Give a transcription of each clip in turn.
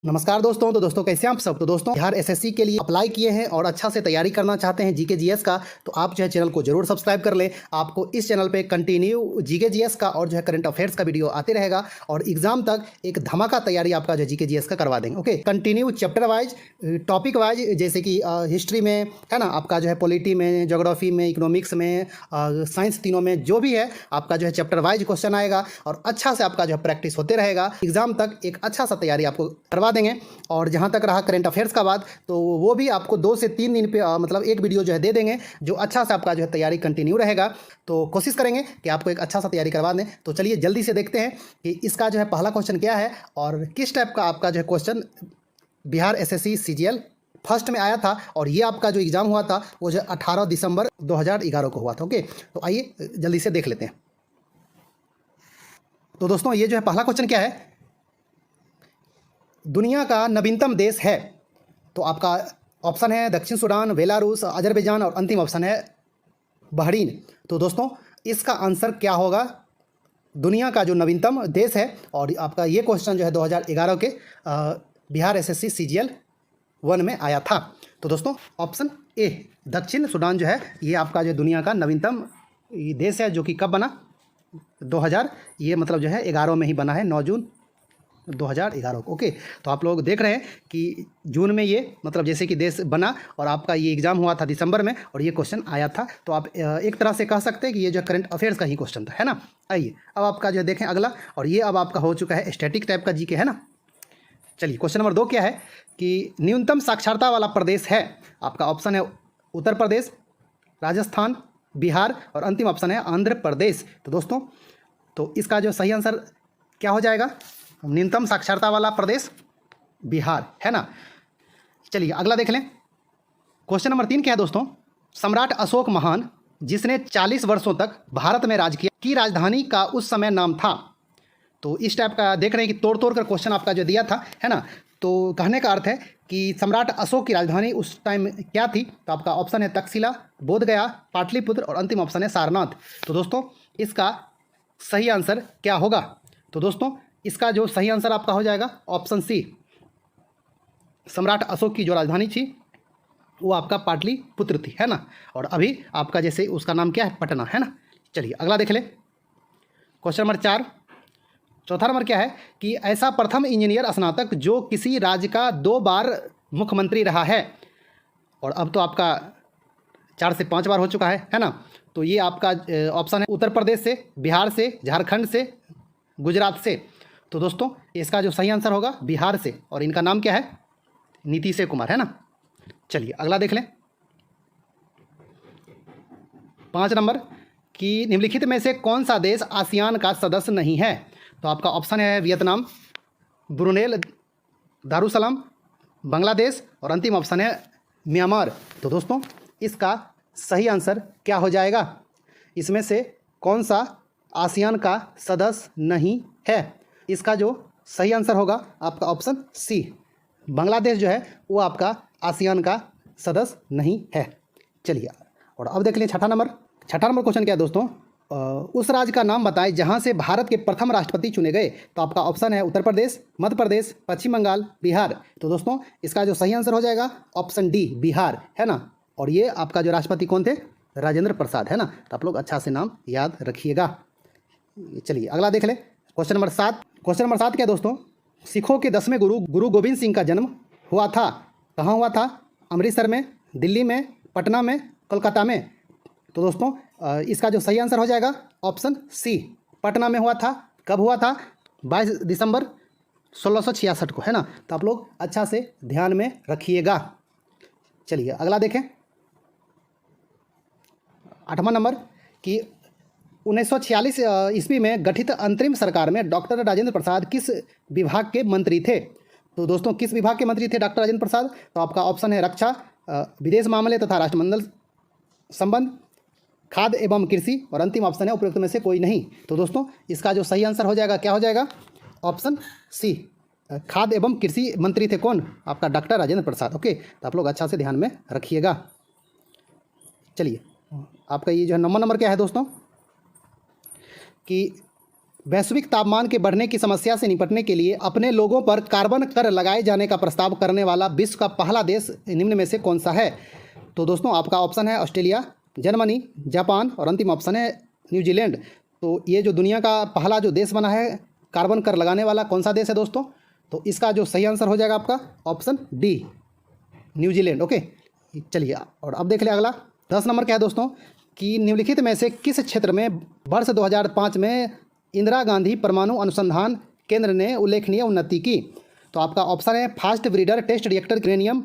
नमस्कार दोस्तों। तो दोस्तों कैसे हैं आप सब। तो दोस्तों बिहार एसएससी के लिए अप्लाई किए हैं और अच्छा से तैयारी करना चाहते हैं जीके जीएस का, तो आप जो है चैनल को जरूर सब्सक्राइब कर लें। आपको इस चैनल पे कंटिन्यू जीके जीएस का और जो है करंट अफेयर्स का वीडियो आते रहेगा और एग्जाम तक एक धमाका तैयारी आपका जो जीके जीएस का करवा देंगे। Okay, continue chapter wise, topic wise, जैसे कि हिस्ट्री में है ना, आपका जो है पॉलिटी में, जोग्राफी में, इकोनॉमिक्स में, साइंस, तीनों में जो भी है आपका जो है चैप्टर वाइज क्वेश्चन आएगा और अच्छा से आपका जो है प्रैक्टिस होते रहेगा। एग्जाम तक एक अच्छा सा तैयारी आपको करवा देंगे। और जहाँ तक रहा करंट अफेयर्स का बात, तो वो भी आपको 2 से 3 दिन पे मतलब एक वीडियो जो है दे देंगे, जो अच्छा से आपका जो है तैयारी कंटिन्यू रहेगा। तो कोशिश करेंगे कि आपको एक अच्छा सा तैयारी करवा दें। तो चलिए जल्दी से देखते हैं कि इसका जो है पहला क्वेश्चन क्या है और किस टाइप का आपका जो है question Bihar SSC CGL first में आया था। और ये आपका जो एग्ज़ाम हुआ था वो जो 18 दिसंबर 2011 को हुआ था। ओके, तो आइए जल्दी से देख लेते हैं। तो दोस्तों ये जो है पहला क्वेश्चन क्या है, दुनिया का नवीनतम देश है। तो आपका ऑप्शन है दक्षिण सूडान, बेलारूस, अजरबैजान और अंतिम ऑप्शन है बहरीन। तो दोस्तों इसका आंसर क्या होगा, दुनिया का जो नवीनतम देश है। और आपका ये क्वेश्चन जो है 2011 के बिहार एसएससी सीजीएल 1 में आया था। तो दोस्तों ऑप्शन ए दक्षिण सूडान जो है ये आपका जो दुनिया का नवीनतम देश है, जो कि कब बना, 2000, ये मतलब जो है 11 में ही बना है, 9 जून 2011 को। ओके, तो आप लोग देख रहे हैं कि जून में ये मतलब जैसे कि देश बना और आपका ये एग्ज़ाम हुआ था दिसंबर में और ये क्वेश्चन आया था। तो आप एक तरह से कह सकते हैं कि ये जो करंट अफेयर्स का ही क्वेश्चन था, है ना। आइए अब आपका जो देखें अगला, और ये अब आपका हो चुका है स्टैटिक टाइप का जीके, है ना। चलिए क्वेश्चन नंबर 2 क्या है कि न्यूनतम साक्षरता वाला प्रदेश है। आपका ऑप्शन है उत्तर प्रदेश, राजस्थान, बिहार और अंतिम ऑप्शन है आंध्र प्रदेश। तो दोस्तों तो इसका जो सही आंसर क्या हो जाएगा, न्यूनतम साक्षरता वाला प्रदेश बिहार, है ना। चलिए अगला देख लें। क्वेश्चन नंबर 3 क्या है दोस्तों, सम्राट अशोक महान जिसने 40 वर्षों तक भारत में राज किया की राजधानी का उस समय नाम था। तो इस टाइप का देख रहे हैं कि तोड़ तोड़ कर क्वेश्चन आपका जो दिया था, है ना। तो कहने का अर्थ है कि सम्राट अशोक की राजधानी उस टाइम क्या थी। तो आपका ऑप्शन है तक्षशिला, बोधगया, पाटलिपुत्र और अंतिम ऑप्शन है सारनाथ। तो दोस्तों इसका सही आंसर क्या होगा, तो दोस्तों इसका जो सही आंसर आपका हो जाएगा ऑप्शन सी, सम्राट अशोक की जो राजधानी थी वो आपका पाटलिपुत्र थी, है ना। और अभी आपका जैसे उसका नाम क्या है, पटना, है ना। चलिए अगला देख ले। क्वेश्चन नंबर 4, चौथा नंबर क्या है कि ऐसा प्रथम इंजीनियर स्नातक जो किसी राज्य का 2 बार मुख्यमंत्री रहा है। और अब तो आपका 4 से 5 बार हो चुका है ना। तो ये आपका ऑप्शन है उत्तर प्रदेश से, बिहार से, झारखंड से, गुजरात से। तो दोस्तों इसका जो सही आंसर होगा बिहार से, और इनका नाम क्या है, नीतीश कुमार, है ना। चलिए अगला देख लें। 5 नंबर कि निम्नलिखित में से कौन सा देश आसियान का सदस्य नहीं है। तो आपका ऑप्शन है वियतनाम, ब्रुनेल, दारुसलाम, बांग्लादेश और अंतिम ऑप्शन है म्यांमार। तो दोस्तों इसका सही आंसर क्या हो जाएगा, इसमें से कौन सा आसियान का सदस्य नहीं है। इसका जो सही आंसर होगा आपका ऑप्शन सी, बांग्लादेश जो है वो आपका आसियान का सदस्य नहीं है। चलिए और अब देख लें छठा नंबर क्वेश्चन क्या है दोस्तों, उस राज्य का नाम बताएं जहां से भारत के प्रथम राष्ट्रपति चुने गए। तो आपका ऑप्शन है उत्तर प्रदेश, मध्य प्रदेश, पश्चिम बंगाल, बिहार। तो दोस्तों इसका जो सही आंसर हो जाएगा ऑप्शन डी, बिहार, है ना। और ये आपका जो राष्ट्रपति कौन थे, राजेंद्र प्रसाद, है ना। तो आप लोग अच्छा से नाम याद रखिएगा। चलिए अगला देख ले। क्वेश्चन नंबर 7 क्या दोस्तों, सिखों के 10वें गुरु गुरु गोविंद सिंह का जन्म हुआ था, कहाँ हुआ था, अमृतसर में, दिल्ली में, पटना में, कोलकाता में। तो दोस्तों इसका जो सही आंसर हो जाएगा ऑप्शन सी, पटना में हुआ था। कब हुआ था, 22 दिसंबर 1666 को, है ना। तो आप लोग अच्छा से ध्यान में रखिएगा। चलिए अगला देखें। 8वां नंबर कि 1946 ईस्वी में गठित अंतरिम सरकार में डॉक्टर राजेंद्र प्रसाद किस विभाग के मंत्री थे। तो दोस्तों किस विभाग के मंत्री थे डॉक्टर राजेंद्र प्रसाद। तो आपका ऑप्शन है रक्षा, विदेश मामले तथा राष्ट्रमंडल संबंध, खाद्य एवं कृषि और अंतिम ऑप्शन है उपयुक्त में से कोई नहीं। तो दोस्तों इसका जो सही आंसर हो जाएगा क्या हो जाएगा, ऑप्शन सी, खाद्य एवं कृषि मंत्री थे कौन, आपका डॉक्टर राजेंद्र प्रसाद। ओके, तो आप लोग अच्छा से ध्यान में रखिएगा। चलिए आपका ये जो है 9वां नंबर क्या है दोस्तों कि वैश्विक तापमान के बढ़ने की समस्या से निपटने के लिए अपने लोगों पर कार्बन कर लगाए जाने का प्रस्ताव करने वाला विश्व का पहला देश निम्न में से कौन सा है? तो दोस्तों आपका ऑप्शन है ऑस्ट्रेलिया, जर्मनी, जापान और अंतिम ऑप्शन है न्यूजीलैंड। तो ये जो दुनिया का पहला जो देश बना है कार्बन कर लगाने वाला, कौन सा देश है दोस्तों? तो इसका जो सही आंसर हो जाएगा आपका ऑप्शन डी, न्यूजीलैंड। ओके, चलिए और अब देख लें अगला 10 नंबर क्या है दोस्तों कि निम्नलिखित में से किस क्षेत्र में वर्ष 2005 में इंदिरा गांधी परमाणु अनुसंधान केंद्र ने उल्लेखनीय उन्नति की? तो आपका ऑप्शन है fast breeder test reactor uranium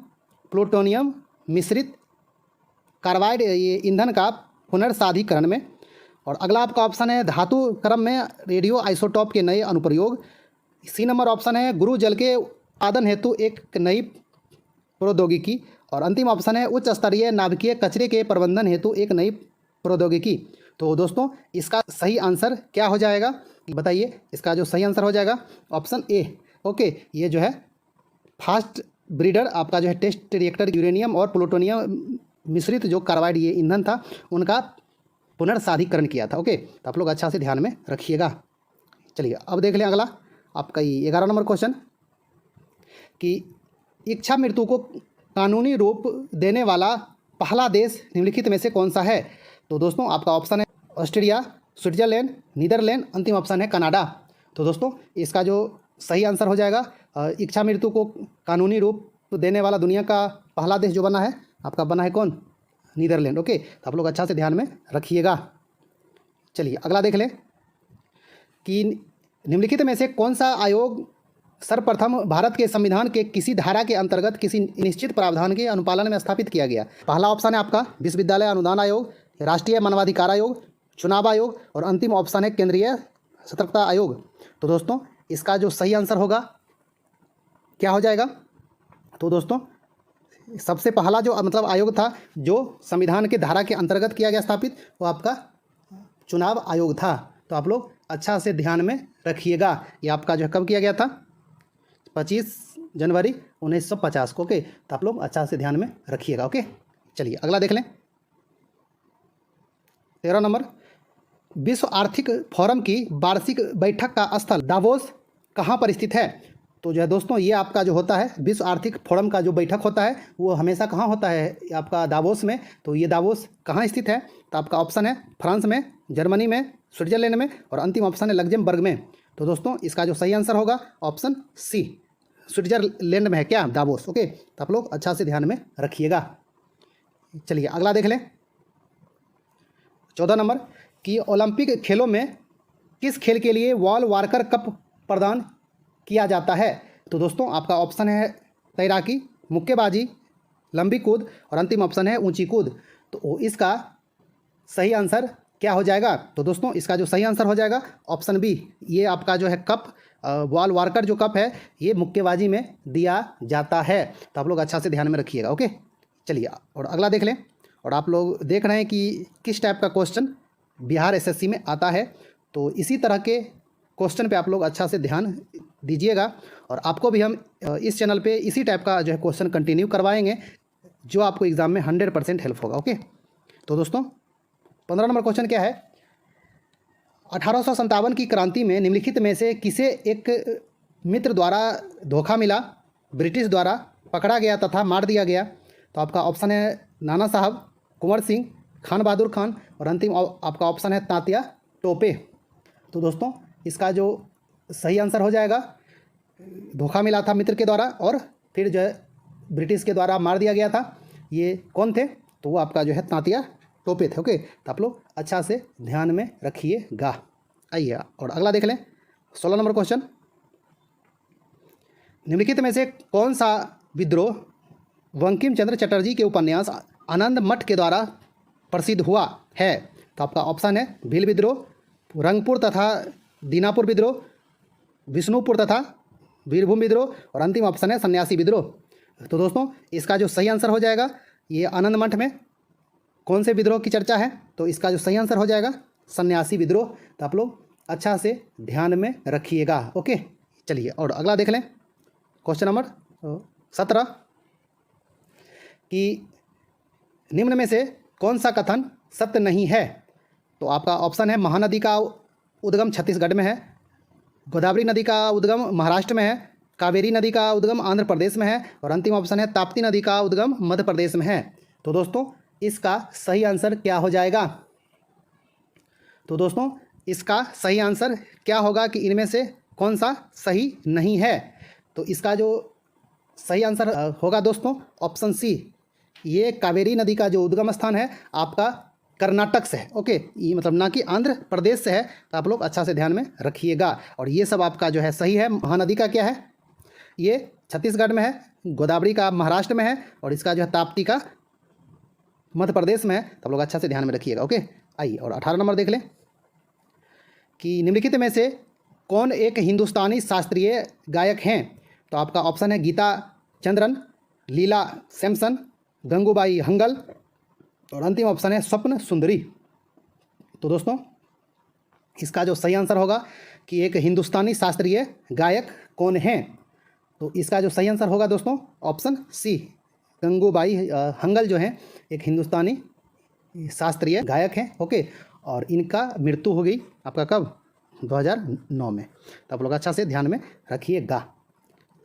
plutonium मिश्रित कार्बाइड ये ईंधन का पुनर्साधीकरण में। और अगला आपका ऑप्शन है धातु क्रम में रेडियो आइसोटॉप के नए अनुप्रयोग। सी नंबर ऑप्शन है गुरु जल के उत्पादन हेतु एक नई प्रौद्योगिकी। और अंतिम ऑप्शन है उच्च स्तरीय नाभिकीय कचरे के प्रबंधन हेतु एक नई प्रौद्योगिकी। तो दोस्तों इसका सही आंसर क्या हो जाएगा बताइए? इसका जो सही आंसर हो जाएगा ऑप्शन ए। ओके, ये जो है फास्ट ब्रीडर आपका जो है टेस्ट रिएक्टर यूरेनियम और प्लूटोनियम मिश्रित जो कार्बाइड ये ईंधन था उनका पुनर्साधीकरण किया था। ओके, तो आप लोग अच्छा से ध्यान में रखिएगा। चलिए अब देख लें अगला आपका ये 11 नंबर क्वेश्चन कि इच्छा मृत्यु को कानूनी रूप देने वाला पहला देश निम्नलिखित में से कौन सा है? तो दोस्तों आपका ऑप्शन है ऑस्ट्रेलिया, स्विट्जरलैंड, नीदरलैंड, अंतिम ऑप्शन है कनाडा। तो दोस्तों इसका जो सही आंसर हो जाएगा इच्छा मृत्यु को कानूनी रूप देने वाला दुनिया का पहला देश जो बना है आपका बना है कौन? नीदरलैंड। ओके, तो आप लोग अच्छा से ध्यान में रखिएगा। चलिए अगला देख लें कि निम्नलिखित में से कौन सा आयोग सर्वप्रथम भारत के संविधान के किसी धारा के अंतर्गत किसी निश्चित प्रावधान के अनुपालन में स्थापित किया गया? पहला ऑप्शन है आपका विश्वविद्यालय अनुदान आयोग, राष्ट्रीय मानवाधिकार आयोग, चुनाव आयोग और अंतिम ऑप्शन है केंद्रीय सतर्कता आयोग। तो दोस्तों इसका जो सही आंसर होगा क्या हो जाएगा? तो दोस्तों सबसे पहला जो मतलब आयोग था जो संविधान के धारा के अंतर्गत किया गया स्थापित, वो आपका चुनाव आयोग था। तो आप लोग अच्छा से ध्यान में रखिएगा। ये आपका जो कब किया गया था? 25 जनवरी 1950 को। ओके, तो आप लोग अच्छा से ध्यान में रखिएगा। ओके, चलिए अगला देख लें 13 नंबर विश्व आर्थिक फोरम की वार्षिक बैठक का स्थल दावोस कहाँ पर स्थित है? तो जो है दोस्तों ये आपका जो होता है विश्व आर्थिक फोरम का जो बैठक होता है वो हमेशा कहाँ होता है? आपका दावोस में। तो ये दावोस कहाँ स्थित है? तो आपका ऑप्शन है फ्रांस में, जर्मनी में, स्विट्जरलैंड में और अंतिम ऑप्शन है लग्जमबर्ग में। तो दोस्तों इसका जो सही आंसर होगा ऑप्शन सी, स्विट्जरलैंड में है क्या दावोस? ओके, तो आप लोग अच्छा से ध्यान में रखिएगा। चलिए अगला देख लें 14 नंबर कि ओलंपिक खेलों में किस खेल के लिए वॉल वार्कर कप प्रदान किया जाता है? तो दोस्तों आपका ऑप्शन है तैराकी, मुक्केबाजी, लंबी कूद और अंतिम ऑप्शन है ऊंची कूद। तो इसका सही आंसर क्या हो जाएगा? तो दोस्तों इसका जो सही आंसर हो जाएगा ऑप्शन बी, ये आपका जो है कप वॉल वार्कर जो कप है ये मुक्केबाजी में दिया जाता है। तो आप लोग अच्छा से ध्यान में रखिएगा। ओके, चलिए और अगला देख लें। और आप लोग देख रहे हैं कि किस टाइप का क्वेश्चन बिहार एसएससी में आता है। तो इसी तरह के क्वेश्चन पे आप लोग अच्छा से ध्यान दीजिएगा और आपको भी हम इस चैनल पे इसी टाइप का जो है क्वेश्चन कंटिन्यू करवाएंगे जो आपको एग्ज़ाम में 100% हेल्प होगा। ओके, तो दोस्तों 15 नंबर क्वेश्चन क्या है? 1857 की क्रांति में निम्नलिखित में से किसे एक मित्र द्वारा धोखा मिला, ब्रिटिश द्वारा पकड़ा गया तथा मार दिया गया? तो आपका ऑप्शन है नाना साहब, कुंवर सिंह, खान बहादुर खान और अंतिम आपका ऑप्शन है तात्या टोपे। तो दोस्तों इसका जो सही आंसर हो जाएगा धोखा मिला था मित्र के द्वारा और फिर जो है ब्रिटिश के द्वारा मार दिया गया था, ये कौन थे? तो वो आपका जो है तात्या टोपे थे। ओके, तो आप लोग अच्छा से ध्यान में रखिएगा। आइए और अगला देख लें 16 नंबर क्वेश्चन। निम्नलिखित में से कौन सा विद्रोह बंकिम चंद्र चटर्जी के उपन्यास आनंद मठ के द्वारा प्रसिद्ध हुआ है? तो आपका ऑप्शन है भील विद्रोह, रंगपुर तथा दीनापुर विद्रोह, विष्णुपुर तथा वीरभूम विद्रोह और अंतिम ऑप्शन है सन्यासी विद्रोह। तो दोस्तों इसका जो सही आंसर हो जाएगा ये आनंद मठ में कौन से विद्रोह की चर्चा है? तो इसका जो सही आंसर हो जाएगा सन्यासी विद्रोह। तो आप लोग अच्छा से ध्यान में रखिएगा। ओके, चलिए और अगला देख लें क्वेश्चन नंबर 17 कि निम्न में से कौन सा कथन सत्य नहीं है? तो आपका ऑप्शन है महानदी का उद्गम छत्तीसगढ़ में है, गोदावरी नदी का उद्गम महाराष्ट्र में है, कावेरी नदी का उद्गम आंध्र प्रदेश में है, और अंतिम ऑप्शन है ताप्ती नदी का उद्गम मध्य प्रदेश में है। तो दोस्तों इसका सही आंसर क्या हो जाएगा? तो दोस्तों इसका सही आंसर क्या होगा कि इनमें से कौन सा सही नहीं है? तो इसका जो सही आंसर होगा दोस्तों ऑप्शन सी, ये कावेरी नदी का जो उद्गम स्थान है आपका कर्नाटक से है। ओके, ये मतलब ना कि आंध्र प्रदेश से है, तो आप लोग अच्छा से ध्यान में रखिएगा। और ये सब आपका जो है सही है। महानदी का क्या है? ये छत्तीसगढ़ में है, गोदावरी का महाराष्ट्र में है, और इसका जो है ताप्ती का मध्य प्रदेश में है। तो आप लोग अच्छा से ध्यान में रखिएगा। ओके, आइए और 18 नंबर देख लें कि निम्नलिखित में से कौन एक हिंदुस्तानी शास्त्रीय गायक हैं? तो आपका ऑप्शन है गीता चंद्रन, लीला सैमसन, गंगूबाई हंगल, और अंतिम ऑप्शन है स्वप्न सुंदरी। तो दोस्तों इसका जो सही आंसर होगा कि एक हिंदुस्तानी शास्त्रीय गायक कौन हैं? तो इसका जो सही आंसर होगा दोस्तों ऑप्शन सी, गंगूबाई हंगल जो हैं एक हिंदुस्तानी शास्त्रीय गायक हैं। ओके, और इनका मृत्यु हो गई आपका कब? 2009 में। तो आप लोग अच्छा से ध्यान में रखिएगा।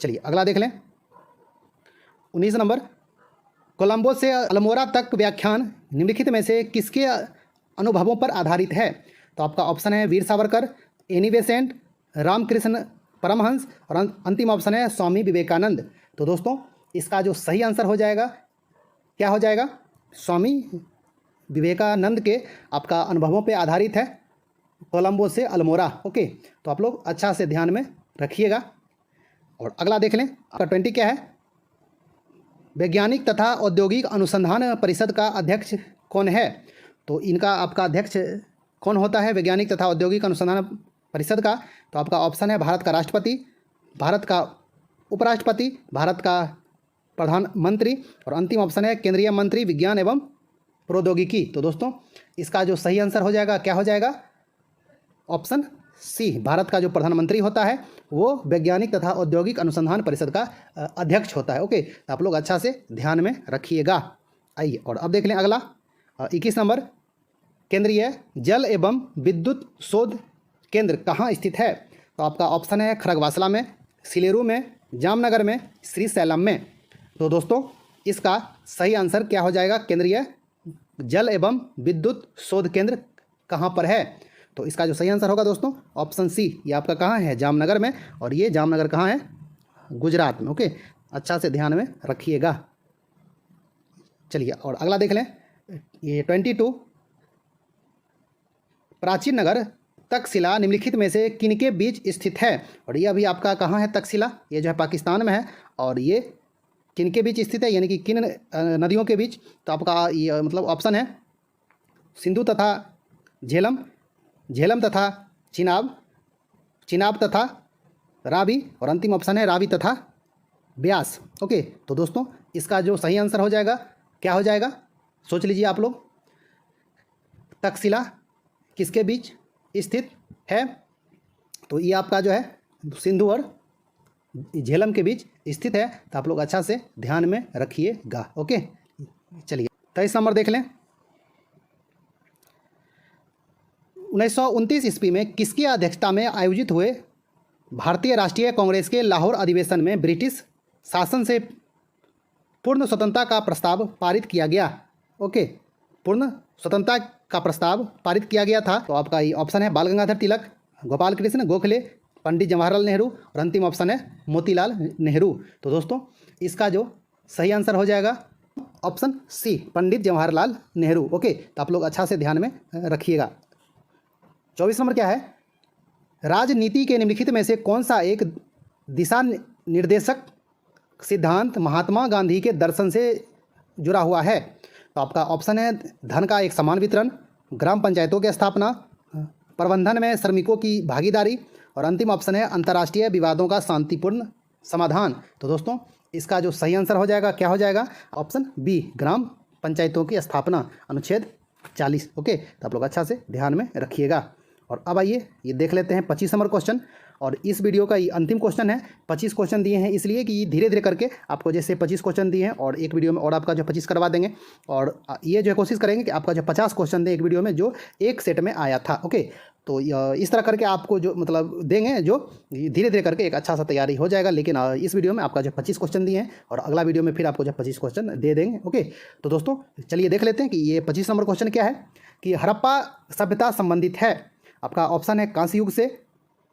चलिए अगला देख लें 19 नंबर, कोलंबो से अल्मोड़ा तक व्याख्यान निम्नलिखित में से किसके अनुभवों पर आधारित है? तो आपका ऑप्शन है वीर सावरकर, एनी बेसेंट, रामकृष्ण परमहंस, और अंतिम ऑप्शन है स्वामी विवेकानंद। तो दोस्तों इसका जो सही आंसर हो जाएगा क्या हो जाएगा? स्वामी विवेकानंद के आपका अनुभवों पे आधारित है कोलंबो से अल्मोड़ा। ओके, तो आप लोग अच्छा से ध्यान में रखिएगा। और अगला देख लें आपका 20 क्या है? वैज्ञानिक तथा औद्योगिक अनुसंधान परिषद का अध्यक्ष कौन है? तो इनका आपका अध्यक्ष कौन होता है वैज्ञानिक तथा औद्योगिक अनुसंधान परिषद का? तो आपका ऑप्शन है भारत का राष्ट्रपति, भारत का उपराष्ट्रपति, भारत का प्रधानमंत्री, और अंतिम ऑप्शन है केंद्रीय मंत्री विज्ञान एवं प्रौद्योगिकी। तो दोस्तों इसका जो सही आंसर हो जाएगा क्या हो जाएगा? ऑप्शन सी, भारत का जो प्रधानमंत्री होता है वो वैज्ञानिक तथा औद्योगिक अनुसंधान परिषद का अध्यक्ष होता है। ओके, तो आप लोग अच्छा से ध्यान में रखिएगा। आइए और अब देख लें अगला 21 नंबर, केंद्रीय जल एवं विद्युत शोध केंद्र कहाँ स्थित है? तो आपका ऑप्शन है खरगवासला में, सिलेरू में, जामनगर में, श्रीशैलम में। तो दोस्तों इसका सही आंसर क्या हो जाएगा? केंद्रीय जल एवं विद्युत शोध केंद्र कहाँ पर है? तो इसका जो सही आंसर होगा दोस्तों ऑप्शन सी, ये आपका कहाँ है? जामनगर में, और ये जामनगर कहाँ है? गुजरात में। ओके, अच्छा से ध्यान में रखिएगा। चलिए और अगला देख लें ये 22, प्राचीन नगर तक्षशिला निम्नलिखित में से किनके बीच स्थित है? और ये अभी आपका कहाँ है? तक्षशिला ये जो है पाकिस्तान में है, और ये किनके बीच स्थित है यानी कि किन नदियों के बीच? तो आपका ये मतलब ऑप्शन है सिंधु तथा झेलम, झेलम तथा चिनाब, चिनाब तथा रावी, और अंतिम ऑप्शन है रावी तथा ब्यास। ओके, तो दोस्तों इसका जो सही आंसर हो जाएगा क्या हो जाएगा? सोच लीजिए आप लोग, तक्षशिला किसके बीच स्थित है? तो ये आपका जो है सिंधु और झेलम के बीच स्थित है। तो आप लोग अच्छा से ध्यान में रखिएगा। ओके, चलिए 23 नंबर देख लें 1929 ईस्वी में किसकी अध्यक्षता में आयोजित हुए भारतीय राष्ट्रीय कांग्रेस के लाहौर अधिवेशन में ब्रिटिश शासन से पूर्ण स्वतंत्रता का प्रस्ताव पारित किया गया? ओके, पूर्ण स्वतंत्रता का प्रस्ताव पारित किया गया था। तो आपका ये ऑप्शन है बाल गंगाधर तिलक, गोपाल कृष्ण गोखले, पंडित जवाहरलाल नेहरू, और अंतिम ऑप्शन है मोतीलाल नेहरू। तो दोस्तों इसका जो सही आंसर हो जाएगा option C, Pandit Jawaharlal Nehru. Okay, तो आप लोग अच्छा से ध्यान में रखिएगा। 24 नंबर क्या है? राजनीति के निम्नलिखित में से कौन सा एक दिशा निर्देशक सिद्धांत महात्मा गांधी के दर्शन से जुड़ा हुआ है? तो आपका ऑप्शन है धन का एक समान वितरण, ग्राम पंचायतों की स्थापना, प्रबंधन में श्रमिकों की भागीदारी, और अंतिम ऑप्शन है अंतर्राष्ट्रीय विवादों का शांतिपूर्ण समाधान। तो दोस्तों इसका जो सही आंसर हो जाएगा क्या हो जाएगा? ऑप्शन बी, ग्राम पंचायतों की स्थापना, अनुच्छेद 40। ओके, तो आप लोग अच्छा से ध्यान में रखिएगा। और अब आइए ये देख लेते हैं 25 नंबर क्वेश्चन, और इस वीडियो का ये अंतिम क्वेश्चन है। 25 क्वेश्चन दिए हैं इसलिए कि धीरे धीरे करके आपको जैसे 25 क्वेश्चन दिए हैं और एक वीडियो में और आपका जो 25 करवा देंगे, और ये जो है कोशिश करेंगे कि आपका जो 50 क्वेश्चन दें एक वीडियो में जो एक सेट में आया था। ओके, तो इस तरह करके आपको जो मतलब देंगे, जो धीरे धीरे करके एक अच्छा सा तैयारी हो जाएगा। लेकिन इस वीडियो में आपका जो 25 क्वेश्चन दिए हैं और अगला वीडियो में फिर आपको जो 25 क्वेश्चन दे देंगे। ओके, तो दोस्तों चलिए देख लेते हैं कि ये 25 नंबर क्वेश्चन क्या है कि हड़प्पा सभ्यता संबंधित है। आपका ऑप्शन है कांस्य युग से,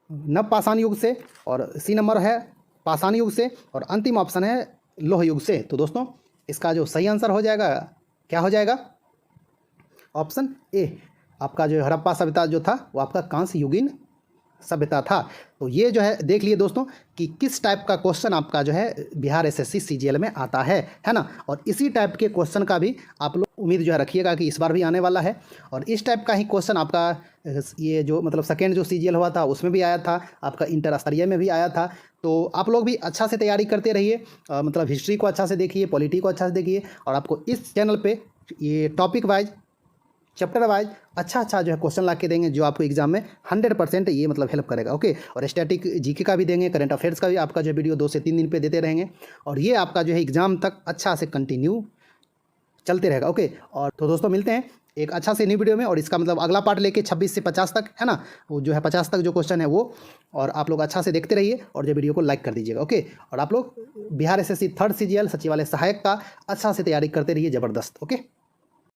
नवपाषाण युग से, और सी नंबर है पाषाण युग से, और अंतिम ऑप्शन है लौह युग से। तो दोस्तों इसका जो सही आंसर हो जाएगा क्या हो जाएगा? ऑप्शन ए, आपका जो हड़प्पा सभ्यता जो था वो आपका कांस्य युगीन सभ्यता था। तो ये जो है देख लिए दोस्तों कि किस टाइप का क्वेश्चन आपका जो है बिहार एसएससी सीजीएल में आता है ना। और इसी टाइप के क्वेश्चन का भी आप लोग उम्मीद जो है रखिएगा कि इस बार भी आने वाला है। और इस टाइप का ही क्वेश्चन आपका ये जो मतलब सेकेंड जो सीजीएल हुआ था उसमें भी आया था, आपका इंटर स्तरीय में भी आया था। तो आप लोग भी अच्छा से तैयारी करते रहिए, मतलब हिस्ट्री को अच्छा से देखिए, पॉलिटी को अच्छा से देखिए, और आपको इस चैनल पर ये टॉपिक वाइज चैप्टर वाइज अच्छा जो है क्वेश्चन ला के देंगे, जो आपको एग्जाम में 100% ये मतलब हेल्प करेगा। ओके, और स्टैटिक जीके का भी देंगे, करंट अफेयर्स का भी आपका जो वीडियो 2 से 3 दिन पे देते रहेंगे, और ये आपका जो है एग्जाम तक अच्छा से कंटिन्यू चलते रहेगा। ओके, और तो दोस्तों मिलते हैं एक अच्छा से न्यू वीडियो में, और इसका मतलब अगला पार्ट लेके 26 से 50 तक है ना, वो जो है 50 तक जो क्वेश्चन है वो, और आप लोग अच्छा से देखते रहिए और जो वीडियो को लाइक कर दीजिएगा। ओके, और आप लोग बिहार एसएससी 3rd सीजीएल सचिवालय सहायक का अच्छा से तैयारी करते रहिए, ज़बरदस्त। ओके।